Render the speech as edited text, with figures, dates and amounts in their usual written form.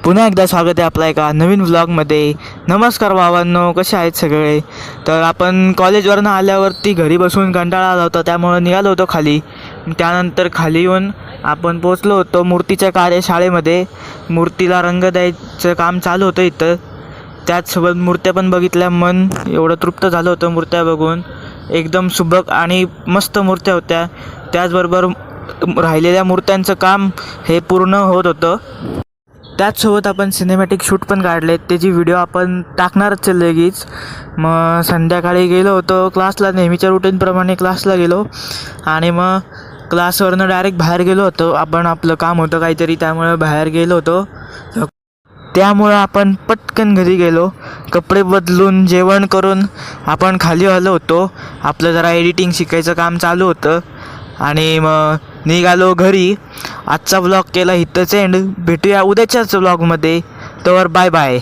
पुन्हा एकदा स्वागत आहे आपल्या एका नवीन व्लॉगमध्ये. नमस्कार भावांनो, कसे आहेत सगळे? तर आपण कॉलेजवरनं आल्यावरती घरी बसून कंटाळा आला होता, त्यामुळं निघालो होतो खाली. त्यानंतर खाली येऊन आपण पोचलो होतो मूर्तीच्या कार्यशाळेमध्ये. मूर्तीला रंग द्यायचं काम चालू होतं इथं. त्याचसोबत मूर्त्या पण बघितल्या, मन एवढं तृप्त झालं होतं मूर्त्या बघून. एकदम सुबक आणि मस्त मूर्त्या होत्या. त्याचबरोबर राहिलेल्या मूर्त्यांचं काम हे पूर्ण होत होतं. त्याचसोबत आपण सिनेमॅटिक शूट पण काढले, त्याची व्हिडिओ आपण टाकणारच आहे लगेच. मग संध्याकाळी गेलो होतो क्लासला, नेहमीच्या रुटीनप्रमाणे क्लासला गेलो आणि मग क्लासवरनं डायरेक्ट बाहेर गेलो होतो. आपण आपलं काम होतं काहीतरी, त्यामुळे बाहेर गेलो होतो. त्यामुळं आपण पटकन घरी गेलो. कपडे बदलून जेवण करून आपण खाली आलो होतो. आपलं जरा एडिटिंग शिकायचं काम चालू होतं आणि मग निघालो घरी. आजचा व्लॉग केला इथंच एंड. भेटूया उद्याच्याच व्लॉगमध्ये. तर बाय बाय.